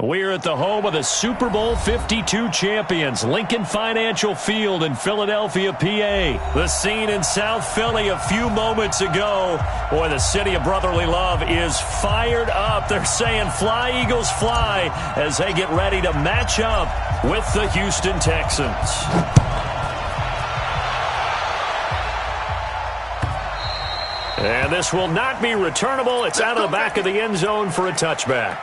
We're at the home of the Super Bowl 52 champions, Lincoln Financial Field in Philadelphia, PA. The scene in South Philly a few moments ago. Boy, the city of brotherly love is fired up. They're saying, "Fly, Eagles, fly," as they get ready to match up with the Houston Texans. And this will not be returnable. It's out of the back of the end zone for a touchback.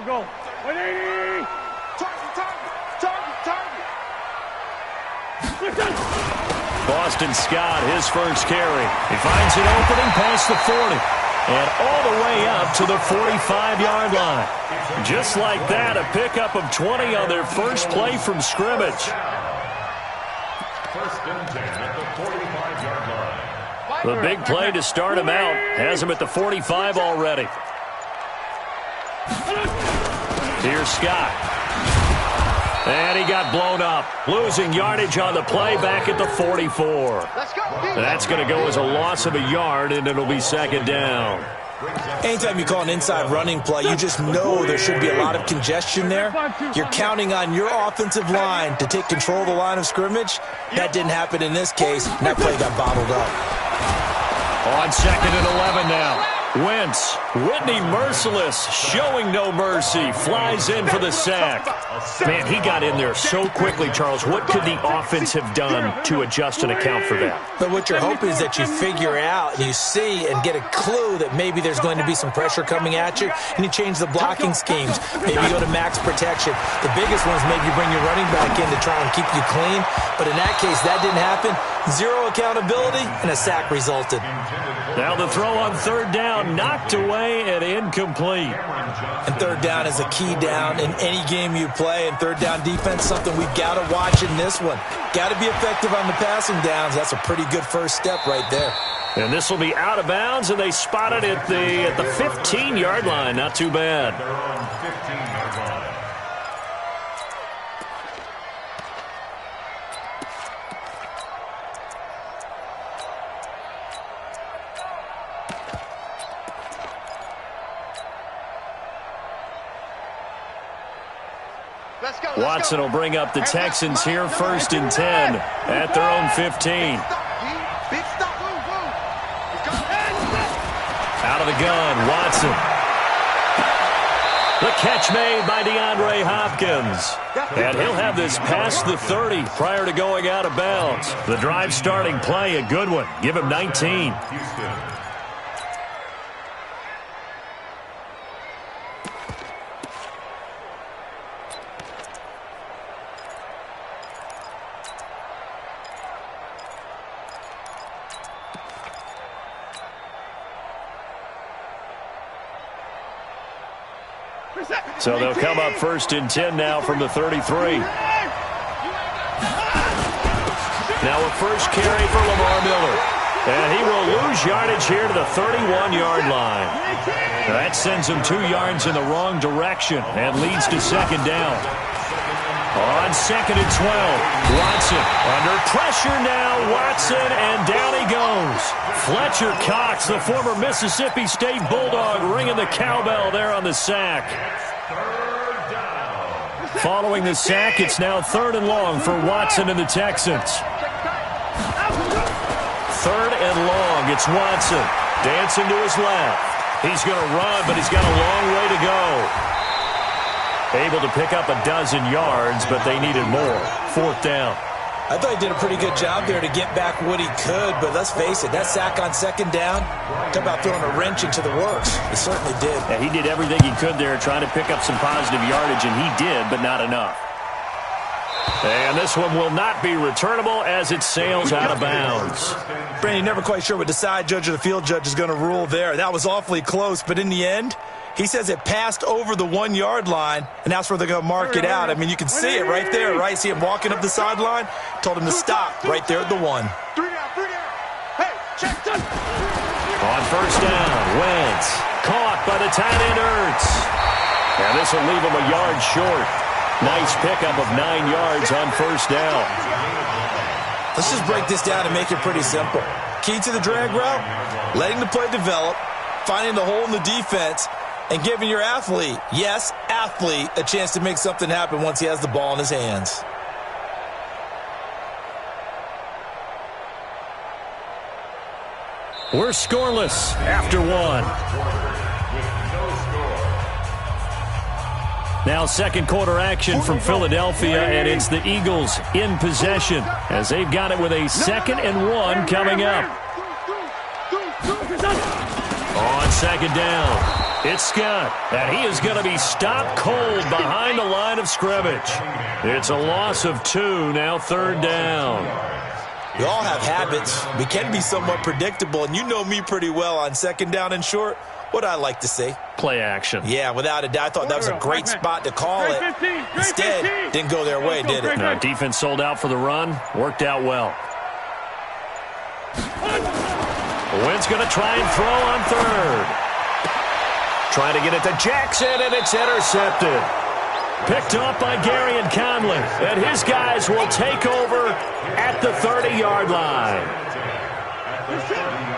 Go. 180! Target! Boston Scott, his first carry. He finds an opening past the 40. And all the way up to the 45-yard line. Just like that, a pickup of 20 on their first play from scrimmage. First and 10 at the 45-yard line. The big play to start him out has him at the 45 already. Here's Scott. And he got blown up. Losing yardage on the play back at the 44. That's going to go as a loss of a yard, and it'll be second down. Anytime you call an inside running play, you just know there should be a lot of congestion there. You're counting on your offensive line to take control of the line of scrimmage. That didn't happen in this case, and that play got bottled up. On second and 11 now. Wentz, Whitney merciless, showing no mercy, flies in for the sack. Man, he got in there so quickly, Charles. What could the offense have done to adjust and account for that? But what you're hoping is that you figure out and you see and get a clue that maybe there's going to be some pressure coming at you, and you change the blocking schemes. Maybe you go to max protection. The biggest one is maybe you bring your running back in to try and keep you clean. But in that case, that didn't happen. Zero accountability, and a sack resulted. Now the throw on third down, knocked away and incomplete. And third down is a key down in any game you play. And third down defense, something we've got to watch in this one. Got to be effective on the passing downs. That's a pretty good first step right there. And this will be out of bounds, and they spot it at the 15-yard line. Not too bad. They're on 15-yard line. Watson will bring up the Texans here, first and 10 at their own 15. Out of the gun, Watson. The catch made by DeAndre Hopkins. And he'll have this past the 30 prior to going out of bounds. The drive starting play, a good one. Give him 19. So they'll come up first and 10 now from the 33. Now a first carry for Lamar Miller. And he will lose yardage here to the 31-yard line. That sends him 2 yards in the wrong direction and leads to second down. On second and 12, Watson under pressure now. Watson, and down he goes. Fletcher Cox, the former Mississippi State Bulldog, ringing the cowbell there on the sack. Following the sack, it's now third and long for Watson and the Texans. Third and long, it's Watson. Dancing to his left. He's going to run, but he's got a long way to go. Able to pick up a dozen yards, but they needed more. Fourth down. I thought he did a pretty good job there to get back what he could, but let's face it, that sack on second down, talk about throwing a wrench into the works. He certainly did. Yeah, he did everything he could there trying to pick up some positive yardage, and he did, but not enough. And this one will not be returnable as it sails out of bounds. Brandon, never quite sure what the side judge or the field judge is going to rule there. That was awfully close, but in the end, he says it passed over the 1-yard line, and that's where they're going to mark it out. I mean, you can see it right there, right? See him walking up the sideline? Told him to stop right there at the 1. 3 down. Hey, check. On first down, Wentz. Caught by the tight end, Ertz. And this will leave him a yard short. Nice pickup of 9 yards on first down. Let's just break this down and make it pretty simple. Key to the drag route, letting the play develop, finding the hole in the defense, and giving your athlete, yes, athlete, a chance to make something happen once he has the ball in his hands. We're scoreless after 1. Now second quarter action from Philadelphia, and it's the Eagles in possession as they've got it with a 2nd and 1 coming up. On second down, it's Scott, and he is going to be stopped cold behind the line of scrimmage. It's a loss of 2, now 3rd down. We all have habits. We can be somewhat predictable, and you know me pretty well on 2nd down and short. What I like to say? Play action. Yeah, without a doubt. I thought that was a great spot to call it. Instead, didn't go their way, did it? No, defense sold out for the run. Worked out well. Wynn's going to try and throw on 3rd. Trying to get it to Jackson, and it's intercepted. Picked off by Gary and Conley. And his guys will take over at the 30-yard line.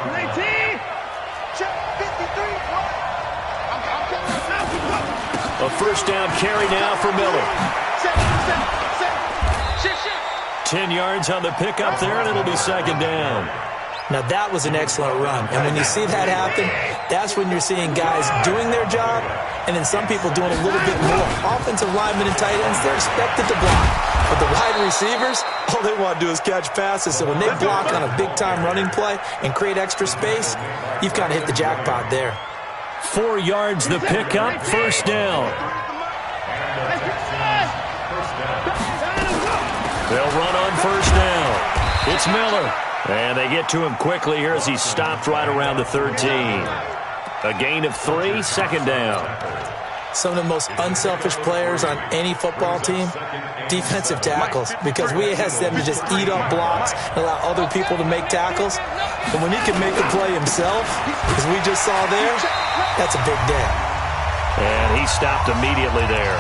19. A first down carry now for Miller. 10 yards on the pickup there, and it'll be 2nd down. Now, that was an excellent run. And when you see that happen, that's when you're seeing guys doing their job and then some people doing a little bit more. Offensive linemen and tight ends, they're expected to block. But the wide receivers, all they want to do is catch passes. So when they block on a big-time running play and create extra space, you've kind of hit the jackpot there. 4 yards the pickup, first down. They'll run on first down. It's Miller. And they get to him quickly here as he's stopped right around the 13. A gain of 3, 2nd down. Some of the most unselfish players on any football team, defensive tackles, because we ask them to just eat up blocks and allow other people to make tackles. And when he can make the play himself, as we just saw there, that's a big day. And he stopped immediately there.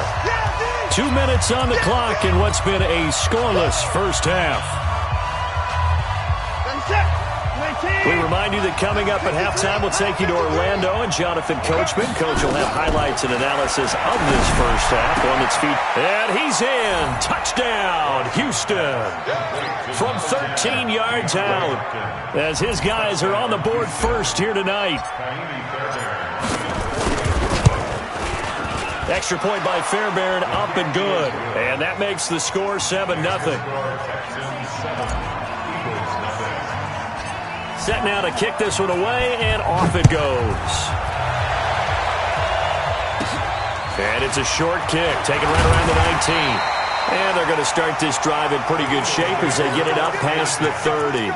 2 minutes on the clock in what's been a scoreless first half. We remind you that coming up at halftime, we'll take you to Orlando and Jonathan Coachman. Coach will have highlights and analysis of this first half on its feet. And he's in. Touchdown, Houston. From 13 yards out as his guys are on the board first here tonight. Extra point by Fairbairn, up and good. And that makes the score 7-0. Set now to kick this one away, and off it goes. And it's a short kick, taken right around the 19. And they're going to start this drive in pretty good shape as they get it up past the 30.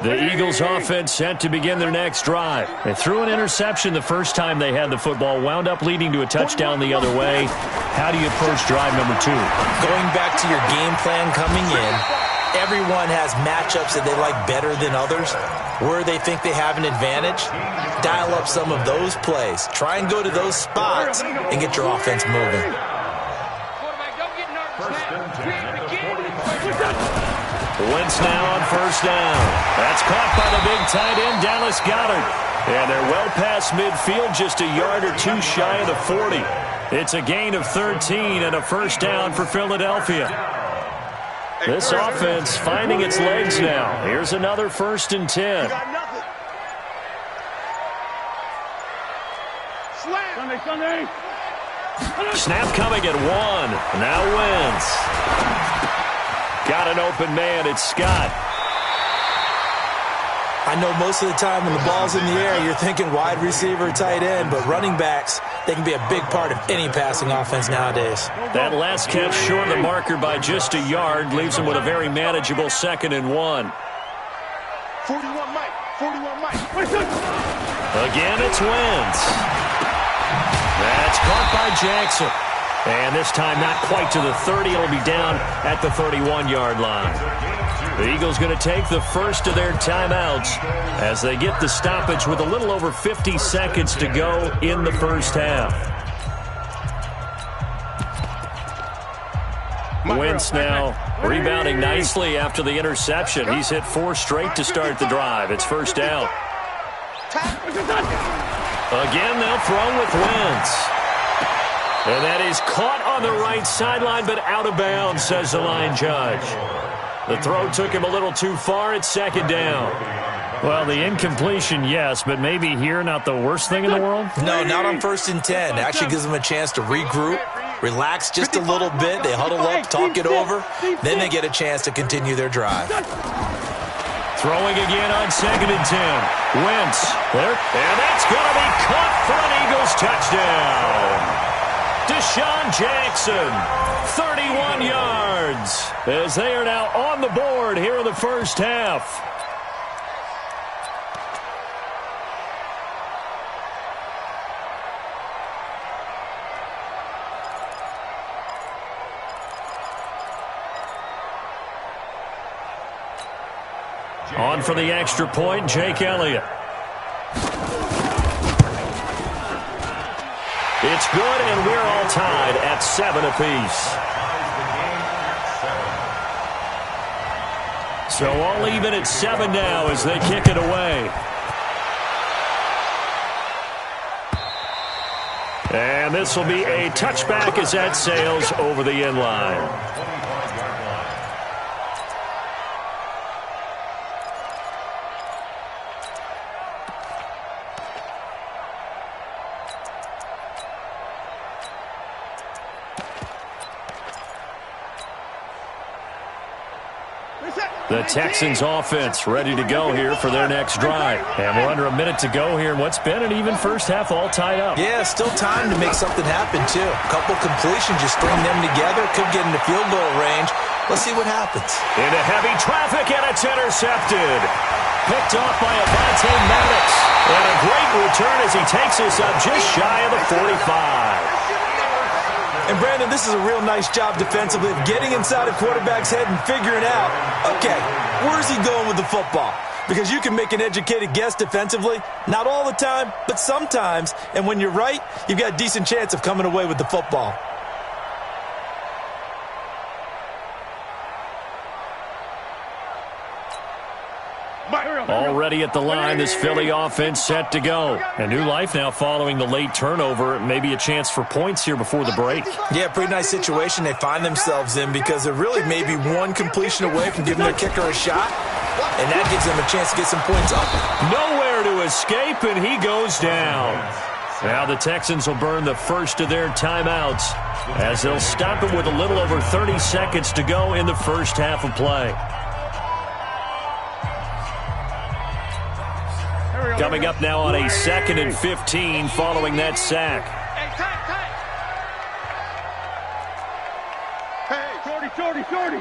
The Eagles offense set to begin their next drive. They threw an interception the first time they had the football, wound up leading to a touchdown the other way. How do you approach drive number 2? Going back to your game plan coming in, everyone has matchups that they like better than others. Where they think they have an advantage, dial up some of those plays. Try and go to those spots and get your offense moving. Wentz now on first down. That's caught by the big tight end, Dallas Goedert. And they're well past midfield, just a yard or two shy of the 40. It's a gain of 13 and a first down for Philadelphia. This offense finding its legs now. Here's another 1st and 10. Sunday. Snap coming at 1. Now Wentz. Got an open man. It's Scott. I know most of the time when the ball's in the air, you're thinking wide receiver, tight end, but running backs, they can be a big part of any passing offense nowadays. That last catch short of the marker by just a yard leaves them with a very manageable 2nd and 1. 41 Mike. Again, it's Wentz. That's caught by Jackson. And this time not quite to the 30. It'll be down at the 31-yard line. The Eagles going to take the first of their timeouts as they get the stoppage with a little over 50 seconds to go in the first half. Wentz now rebounding nicely after the interception. He's hit 4 straight to start the drive. It's first down. Again, they'll throw with Wentz. And that is caught on the right sideline, but out of bounds, says the line judge. The throw took him a little too far. It's second down. Well, the incompletion, yes, but maybe here not the worst thing in the world? No, not on 1st and 10. Actually gives them a chance to regroup, relax just a little bit. They huddle up, talk it over. Then they get a chance to continue their drive. Throwing again on 2nd and 10. Wentz there. And that's going to be caught for an Eagles touchdown. Deshaun Jackson, 31 yards, as they are now on the board here in the first half. On for the extra point, Jake Elliott. It's good, and we're all tied at 7 apiece. So all even at 7 now as they kick it away. And this will be a touchback as that sails over the end line. The Texans offense ready to go here for their next drive. And we're under a minute to go here in what's been an even first half, all tied up. Yeah, still time to make something happen, too. A couple completions, just string them together. Could get into field goal range. Let's see what happens. Into heavy traffic, and it's intercepted. Picked off by Avonte Maddox. And a great return as he takes us up just shy of the 45. And, Brandon, this is a real nice job defensively of getting inside a quarterback's head and figuring out, okay, where's he going with the football? Because you can make an educated guess defensively, not all the time, but sometimes. And when you're right, you've got a decent chance of coming away with the football. Already at the line, this Philly offense set to go. A new life now following the late turnover. Maybe a chance for points here before the break. Yeah, pretty nice situation they find themselves in because they're really maybe one completion away from giving their kicker a shot. And that gives them a chance to get some points up. Nowhere to escape, and he goes down. Now the Texans will burn the first of their timeouts as they'll stop it with a little over 30 seconds to go in the first half of play. Coming up now on a 2nd and 15 following that sack. Shorty.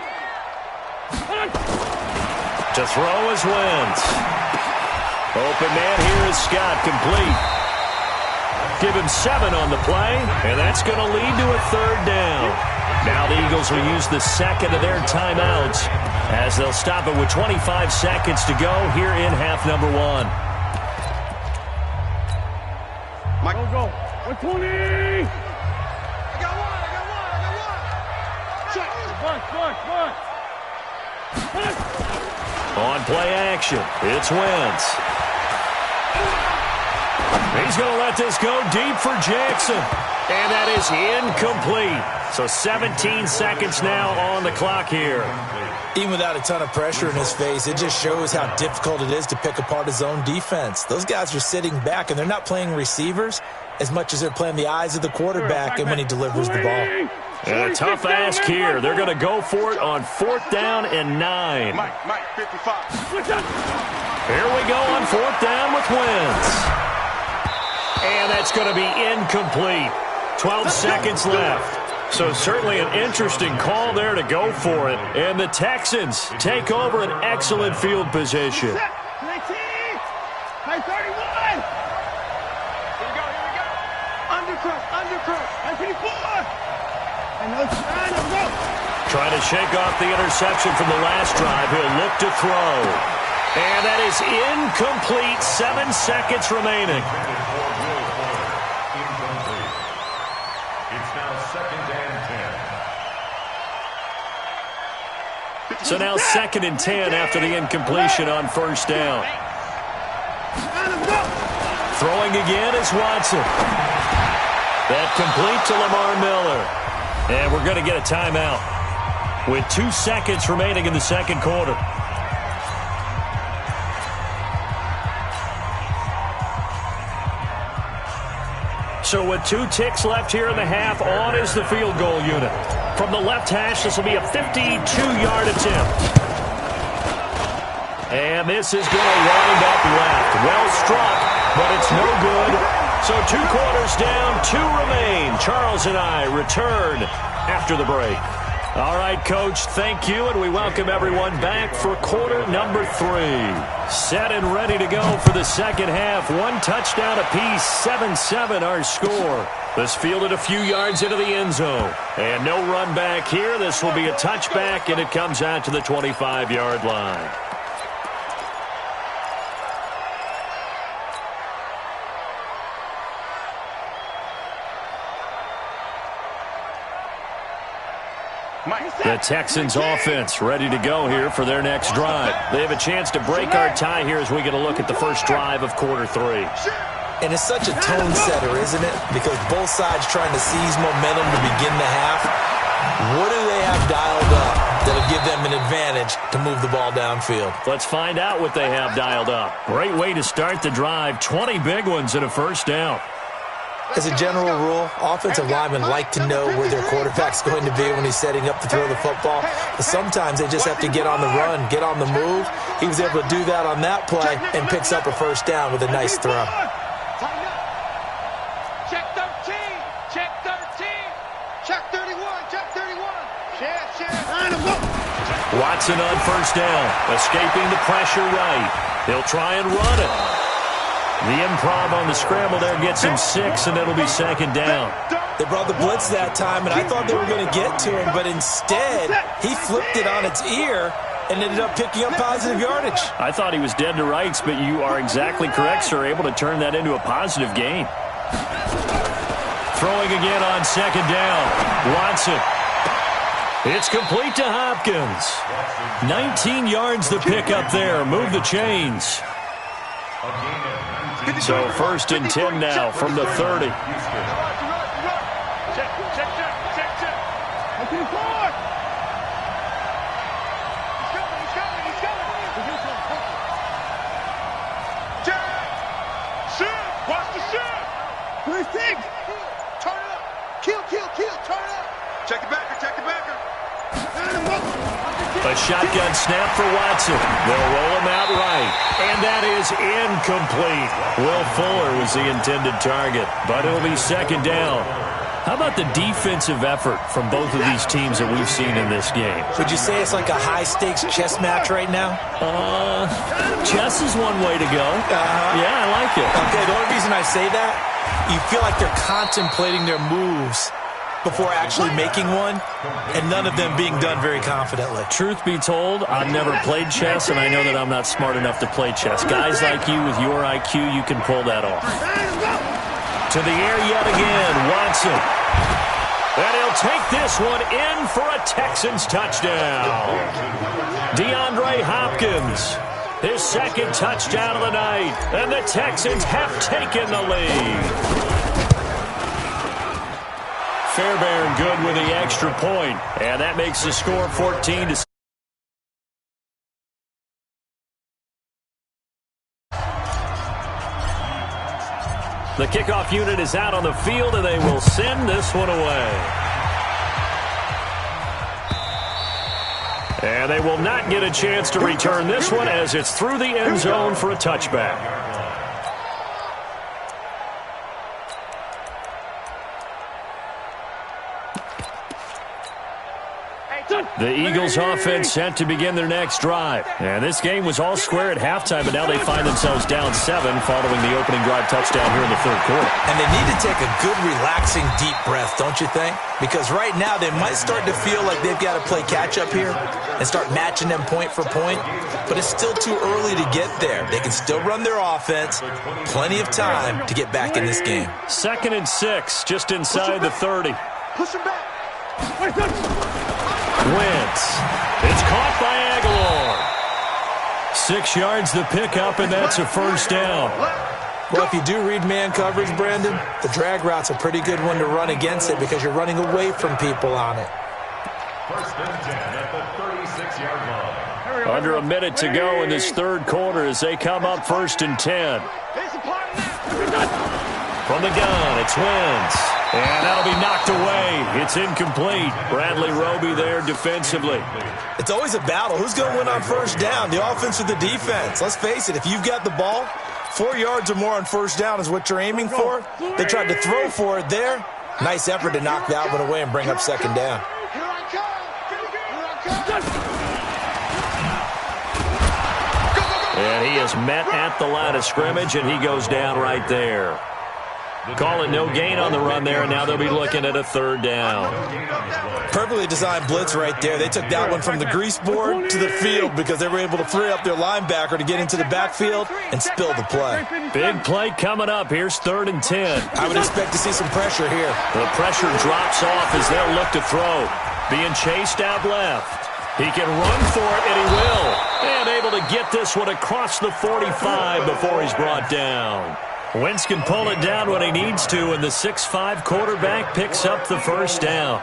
To throw is Wentz. Open man here is Scott, complete. Give him 7 on the play, and that's going to lead to a 3rd down. Now the Eagles will use the second of their timeouts as they'll stop it with 25 seconds to go here in half number 1. Go. 120. I got one. On play action, it's Wentz. He's going to let this go deep for Jackson. And that is incomplete. So 17 seconds now on the clock here. Even without a ton of pressure in his face, it just shows how difficult it is to pick apart his own defense. Those guys are sitting back, and they're not playing receivers as much as they're playing the eyes of the quarterback and when he delivers the ball. And a tough ask here. They're going to go for it on 4th down and 9. Mike, 55. Here we go on 4th down with Wentz. And that's going to be incomplete. 12 seconds left. So certainly an interesting call there to go for it. And the Texans take over an excellent field position. Trying to shake off the interception from the last drive. He'll look to throw. And that is incomplete. 7 seconds remaining. It's now 2nd and 10. So now 2nd and 10 after the incompletion on first down. Throwing again is Watson. That complete to Lamar Miller. And we're going to get a timeout with 2 seconds remaining in the second quarter. So with 2 ticks left here in the half, on is the field goal unit. From the left hash, this will be a 52-yard attempt. And this is going to wind up left. Well struck, but it's no good. So 2 quarters down, 2 remain. Charles and I return after the break. All right, Coach, thank you, and we welcome everyone back for quarter number 3. Set and ready to go for the second half. 1 touchdown apiece, 7-7 our score. This fielded a few yards into the end zone. And no run back here. This will be a touchback, and it comes out to the 25-yard line. The Texans offense ready to go here for their next drive. They have a chance to break our tie here as we get a look at the first drive of quarter 3. And it's such a tone setter, isn't it? Because both sides trying to seize momentum to begin the half. What do they have dialed up that'll give them an advantage to move the ball downfield? Let's find out what they have dialed up. Great way to start the drive. 20 big ones and a first down. As a general rule, offensive linemen like to know where their quarterback's going to be when he's setting up to throw the football. But sometimes they just have to get on the run, get on the move. He was able to do that on that play and picks up a first down with a nice throw. Check 13. Check 13. Check 31. Check 31. Watson on first down, escaping the pressure right. He'll try and run it. The improv on the scramble there gets him 6, and it'll be second down. They brought the blitz that time, and I thought they were going to get to him, but instead, he flipped it on its ear and ended up picking up positive yardage. I thought he was dead to rights, but you are exactly correct, sir, able to turn that into a positive gain. Throwing again on second down. Watson. It's complete to Hopkins. 19 yards to pick up there. Move the chains. So first and 10 now from the 30. Check. He's coming. Check. Shift. Watch the shift. Turn it up. Kill. Turn it up. Check the backer. A shotgun snap for Watson. They'll roll him out right. And that is incomplete. Will Fuller was the intended target, but it'll be second down. How about the defensive effort from both of these teams that we've seen in this game? Would you say it's like a high-stakes chess match right now? Chess is one way to go. Yeah, I like it. Okay, the only reason I say that, you feel like they're contemplating their moves before actually making one, and none of them being done very confidently. Truth be told, I've never played chess, and I know that I'm not smart enough to play chess. Guys like you with your IQ, you can pull that off. To the air yet again, Watson. And he'll take this one in for a Texans touchdown. DeAndre Hopkins, his second touchdown of the night, and the Texans have taken the lead. Fairbairn good with the extra point, and that makes the score 14-6. The kickoff unit is out on the field, and they will send this one away. And they will not get a chance to return this one as it's through the end zone for a touchback. The Eagles offense set to begin their next drive. And this game was all square at halftime, but now they find themselves down 7 following the opening drive touchdown here in the third quarter. And they need to take a good, relaxing, deep breath, don't you think? Because right now they might start to feel like they've got to play catch-up here and start matching them point for point. But it's still too early to get there. They can still run their offense. Plenty of time to get back in this game. 2nd and 6, just inside the 30. Push him back. Wentz. It's caught by Aguilar. 6 yards the pickup, and that's a first down. Well, if you do read man coverage, Brandon, the drag route's a pretty good one to run against it because you're running away from people on it. 1st and 10 at the 36-yard line. Under a minute to go in this third quarter as they come up 1st and 10. From the gun, it's Wentz. And that'll be knocked away. It's incomplete. Bradley Roby there defensively. It's always a battle. Who's going to win on first down, the offense or the defense? Let's face it, if you've got the ball, 4 yards or more on first down is what you're aiming for. They tried to throw for it there. Nice effort to knock that one away and bring up 2nd down. And he is met at the line of scrimmage, and he goes down right there. Call it no gain on the run there, and now they'll be looking at a 3rd down. Perfectly designed blitz right there. They took that one from the grease board to the field because they were able to free up their linebacker to get into the backfield and spill the play. Big play coming up. Here's 3rd and 10. I would expect to see some pressure here. The pressure drops off as they'll look to throw. Being chased out left. He can run for it, and he will. And able to get this one across the 45 before he's brought down. Wentz can pull it down when he needs to, and the 6'5" quarterback picks up the first down.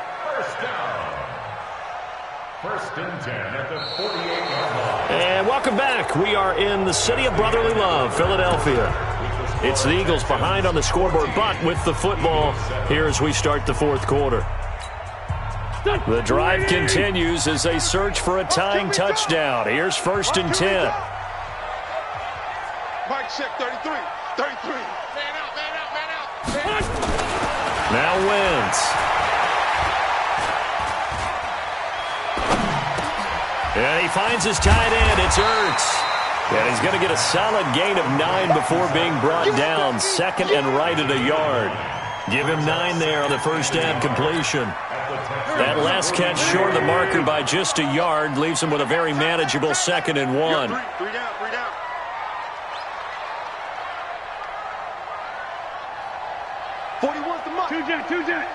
1st and 10 at the 48-yard line. And welcome back. We are in the city of brotherly love, Philadelphia. It's the Eagles behind on the scoreboard, but with the football here as we start the 4th quarter. The drive continues as they search for a tying touchdown. Here's 1st and 10. Mike check 33. 33. Man out. Now Wentz. And he finds his tight end. It's Ertz. And he's going to get a solid gain of 9 before being brought down. 2nd and right at a yard. Give him 9 there on the first down completion. That last catch short of the marker by just a yard leaves him with a very manageable 2nd and 1. 3 down. 41's the mark. 2 jet.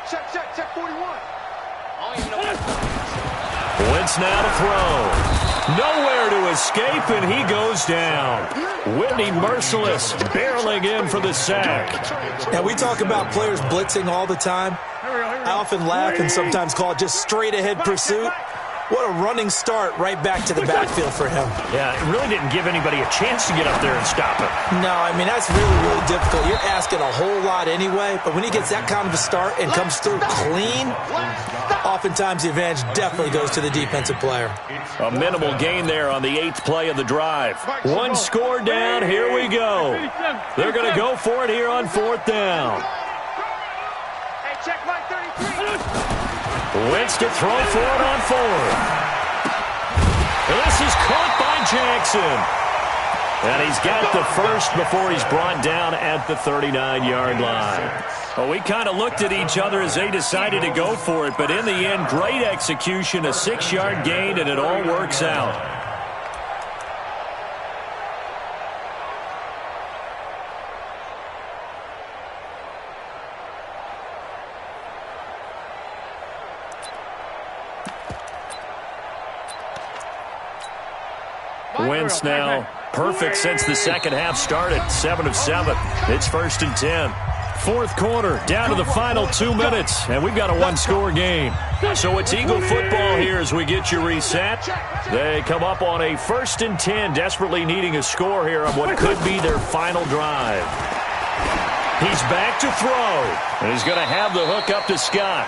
Check 41. Wentz now to throw. Nowhere to escape, and he goes down. Whitney Merciless barreling in for the sack. Now, we talk about players blitzing all the time. I often laugh and sometimes call it just straight-ahead pursuit. What a running start right back to the backfield for him. Yeah, it really didn't give anybody a chance to get up there and stop it. No, I mean, that's really, really difficult. You're asking a whole lot anyway, but when he gets that kind of a start and comes through clean, oftentimes the advantage definitely goes to the defensive player. A minimal gain there on the 8th play of the drive. 1 score down, here we go. They're going to go for it here on 4th down. Hey, check Mike 33. Wentz to throw for it on 4th. This is caught by Jackson. And he's got the first before he's brought down at the 39-yard line. Well, we kind of looked at each other as they decided to go for it, but in the end, great execution, a 6-yard gain, and it all works out. Wentz now perfect since the second half started. 7 of 7. It's 1st and 10. 4th quarter, down to the final 2 minutes, and we've got a 1-score game. So it's Eagle football here as we get you reset. They come up on a 1st and 10, desperately needing a score here on what could be their final drive. He's back to throw, and he's going to have the hook up to Scott.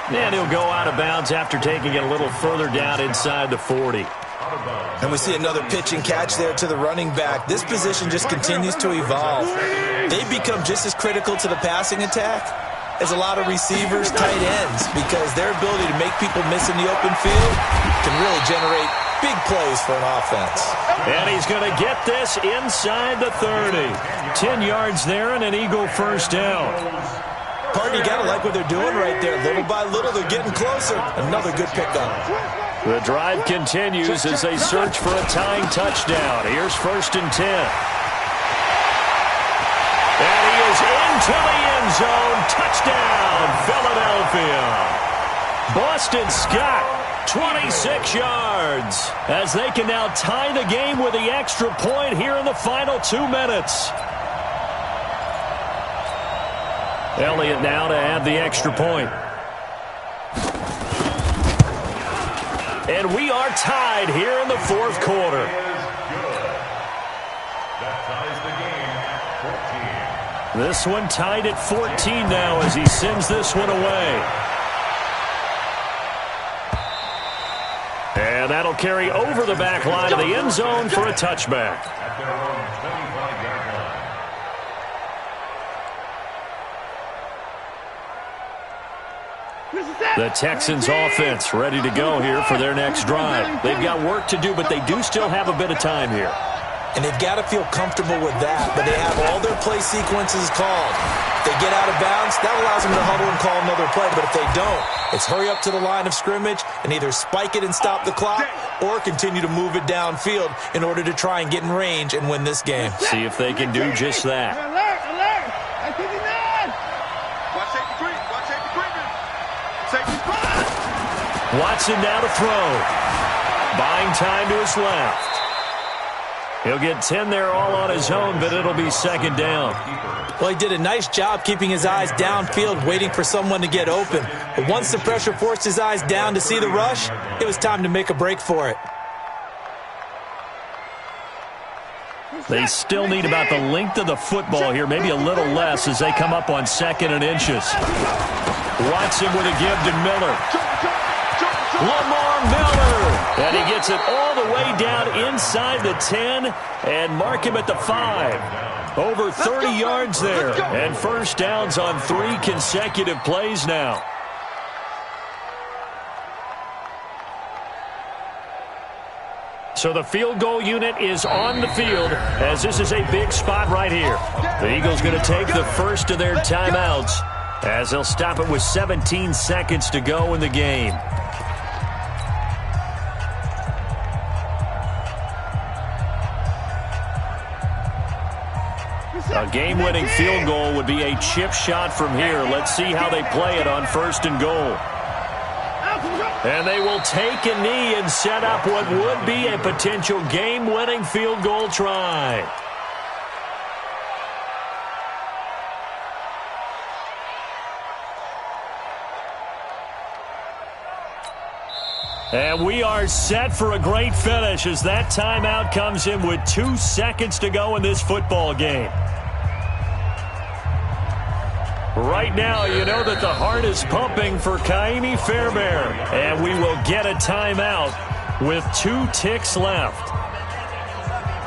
And he'll go out of bounds after taking it a little further down inside the 40. And we see another pitch and catch there to the running back. This position just continues to evolve. They become just as critical to the passing attack is a lot of receivers, tight ends, because their ability to make people miss in the open field can really generate big plays for an offense. And he's going to get this inside the 30. 10 yards there and an Eagle first down. Partner, you got to like what they're doing right there. Little by little, they're getting closer. Another good pickup. The drive continues as they search for a tying touchdown. Here's 1st and 10. And he is into the end zone. Touchdown, Philadelphia. Boston Scott, 26 yards, as they can now tie the game with the extra point here in the final 2 minutes. Elliott now to add the extra point. And we are tied here in the 4th quarter. This one tied at 14 now as he sends this one away. And that'll carry over the back line of the end zone for a touchback. The Texans offense ready to go here for their next drive. They've got work to do, but they do still have a bit of time here. And they've got to feel comfortable with that, but they have all their play sequences called. If they get out of bounds, that allows them to huddle and call another play, but if they don't, it's hurry up to the line of scrimmage and either spike it and stop the clock or continue to move it downfield in order to try and get in range and win this game. See if they can do just that. Alert! Alert! I think he's on! Watch safety green! Watch safety green! Safety spot! Watson now to throw. Buying time to his left. He'll get 10 there all on his own, but it'll be 2nd down. Well, he did a nice job keeping his eyes downfield, waiting for someone to get open. But once the pressure forced his eyes down to see the rush, it was time to make a break for it. They still need about the length of the football here, maybe a little less as they come up on 2nd and inches. Watson with a give to Miller. Lamar Miller. And he gets it all the way down inside the 10 and mark him at the 5. Over 30 yards there. And first downs on 3 consecutive plays now. So the field goal unit is on the field as this is a big spot right here. The Eagles going to take the first of their timeouts as they'll stop it with 17 seconds to go in the game. A game-winning field goal would be a chip shot from here. Let's see how they play it on 1st and goal. And they will take a knee and set up what would be a potential game-winning field goal try. And we are set for a great finish as that timeout comes in with 2 seconds to go in this football game. Right now, you know that the heart is pumping for Kaimi Fairbairn. And we will get a timeout with 2 ticks left.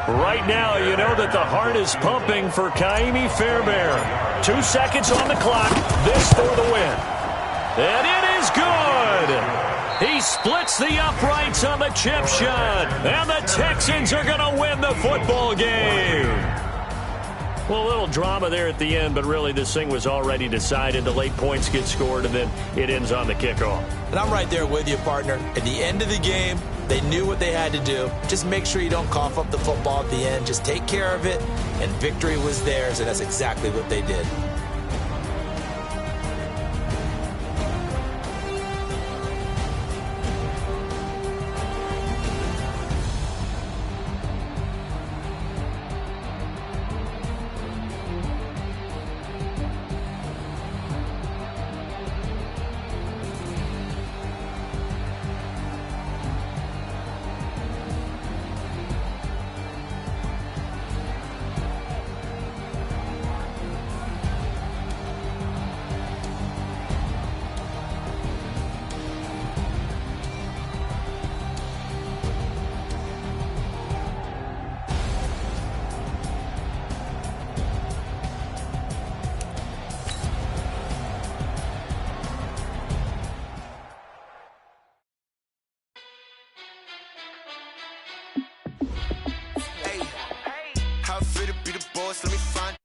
Right now, you know that the heart is pumping for Kaimi Fairbairn. 2 seconds on the clock. This for the win. And it is good. He splits the uprights on the chip shot. And the Texans are going to win the football game. Well, a little drama there at the end, but really this thing was already decided. The late points get scored, and then it ends on the kickoff. And I'm right there with you, partner. At the end of the game, they knew what they had to do. Just make sure you don't cough up the football at the end. Just take care of it, and victory was theirs, and that's exactly what they did. fit to be the boss, let me find